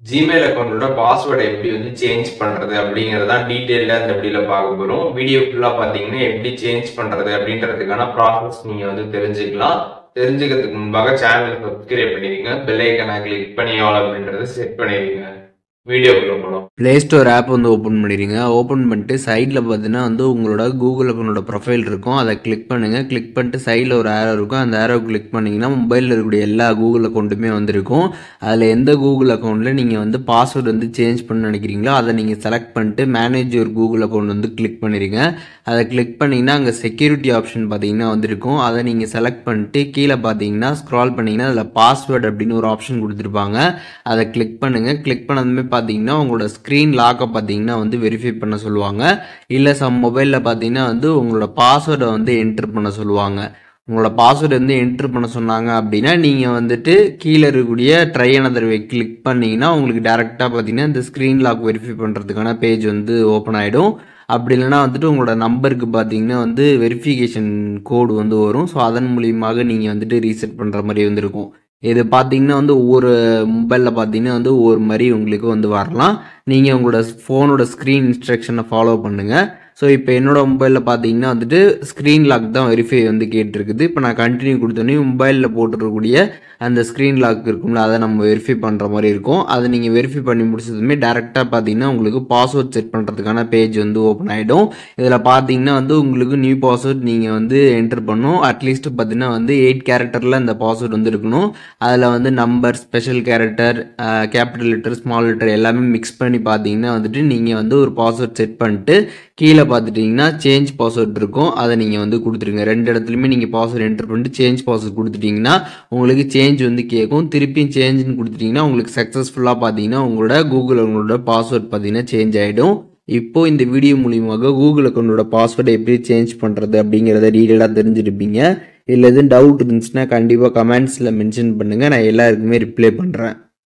Gmail அக்கௌண்டோட பாஸ்வேர்டை எப்படி வந்து சேஞ்ச் பண்றது அப்படிங்கறத டீடைலா இந்த வீடியோல பார்க்க போறோம். வீடியோ ஃபுல்லா பாத்தீங்கன்னா எப்படி சேஞ்ச் பண்றது அப்படின்றதுக்கான ப்ராசஸ் நீங்க வந்து தெரிஞ்சுக்கலாம். தெரிஞ்சுக்கிறதுக்கு முன்பாக சேனலை சப்ஸ்கிரைப் பண்ணிடுங்க. பெல் ஐகானை கிளிக் பண்ணி ஆல் அப்படின்றத செட் பண்ணிடுங்க. வீடியோக்குள்ள போலாம். ப்ளே ஸ்டோர் ஆப் வந்து ஓப்பன் பண்ணிடுங்க. ஓப்பன் பண்ணிட்டு சைடில் பார்த்தீங்கன்னா வந்து உங்களோட கூகுள் அக்கௌண்டோட ப்ரொஃபைல் இருக்கும். அதை கிளிக் பண்ணுங்கள். கிளிக் பண்ணிட்டு சைடில் ஒரு ஆரோ இருக்கும். அந்த ஆரோ கிளிக் பண்ணிங்கன்னா மொபைலில் இருக்கக்கூடிய எல்லா கூகுள் அக்கௌண்ட்டுமே வந்துருக்கும். அதில் எந்த கூகுள் அக்கௌண்ட்டில் நீங்கள் வந்து பாஸ்வேர்டு வந்து சேஞ்ச் பண்ண நினைக்கிறீங்களோ அதை நீங்கள் செலக்ட் பண்ணிட்டு மேனேஜ் ஒரு கூகுள் அக்கௌண்ட் வந்து கிளிக் பண்ணிடுங்க. அதை கிளிக் பண்ணிங்கன்னா அங்கே செக்யூரிட்டி ஆப்ஷன் பார்த்தீங்கன்னா வந்துருக்கும். அதை நீங்கள் செலக்ட் பண்ணிட்டு கீழே பார்த்தீங்கன்னா ஸ்க்ரால் பண்ணிங்கன்னா அதில் பாஸ்வேர்டு அப்படின்னு ஒரு ஆப்ஷன் கொடுத்துருப்பாங்க. அதை கிளிக் பண்ணுங்கள். கிளிக் பண்ணதுமே பார்த்தீங்கன்னா உங்களோட ஸ்க்ரீன் லாக்கை பார்த்தீங்கன்னா வந்து வெரிஃபை பண்ண சொல்லுவாங்க. இல்லை சம் மொபைலில் பார்த்தீங்கன்னா வந்து உங்களோட பாஸ்வேர்டை வந்து என்ட்ரு பண்ண சொல்லுவாங்க. உங்களோட பாஸ்வேர்டு வந்து என்ட்ரு பண்ண சொன்னாங்க அப்படின்னா நீங்கள் வந்துட்டு கீழே இருக்கக்கூடிய ட்ரை அனதர் வே கிளிக் பண்ணிங்கன்னா உங்களுக்கு டேரெக்டாக பார்த்தீங்கன்னா இந்த ஸ்க்ரீன் லாக் வெரிஃபை பண்ணுறதுக்கான பேஜ் வந்து ஓப்பன் ஆகிடும். அப்படி இல்லைனா வந்துட்டு உங்களோட நம்பருக்கு பார்த்தீங்கன்னா வந்து வெரிஃபிகேஷன் கோடு வந்து வரும். ஸோ அதன் மூலியமாக நீங்கள் வந்துட்டு ரீசெட் பண்ணுற மாதிரி வந்துருக்கும். இது பார்த்தீங்கன்னா வந்து ஒவ்வொரு மொபைலில் பார்த்தீங்கன்னா வந்து ஒவ்வொரு மாதிரி உங்களுக்கு வந்து வரலாம். நீங்கள் உங்களோட ஃபோனோட ஸ்க்ரீன் இன்ஸ்ட்ரக்ஷனை ஃபாலோ பண்ணுங்கள். ஸோ இப்போ என்னோட மொபைலில் பார்த்தீங்கன்னா வந்துட்டு ஸ்க்ரீன் லாக் தான் வெரிஃபை வந்து கேட்டிருக்குது. இப்போ நான் கண்டினியூ கொடுத்தோன்னே மொபைலில் போட்டுருக்கக்கூடிய அந்த ஸ்க்ரீன் லாக் இருக்கும்ல அதை நம்ம வெரிஃபை பண்ணுற மாதிரி இருக்கும். அதை நீங்கள் வெரிஃபை பண்ணி முடிச்சதுமே டேரெக்டாக பார்த்தீங்கன்னா உங்களுக்கு பாஸ்வேர்ட் செட் பண்ணுறதுக்கான பேஜ் வந்து ஓப்பன் ஆகிடும். இதில் பார்த்தீங்கன்னா வந்து உங்களுக்கு நியூ பாஸ்வேர்ட் நீங்கள் வந்து என்டர் பண்ணணும். அட்லீஸ்ட் பார்த்தீங்கன்னா வந்து 8 கேரக்டரில் இந்த பாஸ்வேர்ட் வந்து இருக்கணும். அதில் வந்து number, special character, capital letter, small letter எல்லாமே மிக்ஸ் பண்ணி பார்த்தீங்கன்னா வந்துட்டு நீங்கள் வந்து ஒரு பாஸ்வேர்ட் செட் பண்ணிட்டு கீழே பார்த்துட்டிங்கன்னா சேஞ்ச் பாஸ்வேர்ட் இருக்கும். அதை நீங்கள் வந்து கொடுத்துருங்க. ரெண்டு இடத்துலையுமே நீங்கள் பாஸ்வேர்ட் என்டர் பண்ணிட்டு சேஞ்ச் பாஸ்வேர்ட் கொடுத்துட்டிங்கன்னா உங்களுக்கு சேஞ்ச் வந்து கேட்கும். திருப்பியும் சேஞ்சுன்னு கொடுத்துட்டிங்கன்னா உங்களுக்கு சக்ஸஸ்ஃபுல்லாக பார்த்தீங்கன்னா உங்களோட பாஸ்வேர்ட் பார்த்தீங்கன்னா சேஞ்ச் ஆகிடும். இப்போது இந்த வீடியோ மூலியமாக கூகுள் அக்கௌண்டோட பாஸ்வேர்டை எப்படி சேஞ்ச் பண்ணுறது அப்படிங்கிறத டீட்டெயிலாக தெரிஞ்சிருப்பீங்க. இதில் எதுவும் டவுட் இருந்துச்சுன்னா கண்டிப்பாக கமெண்ட்ஸில் மென்ஷன் பண்ணுங்கள். நான் எல்லாருக்குமே ரிப்ளை பண்ணுறேன்.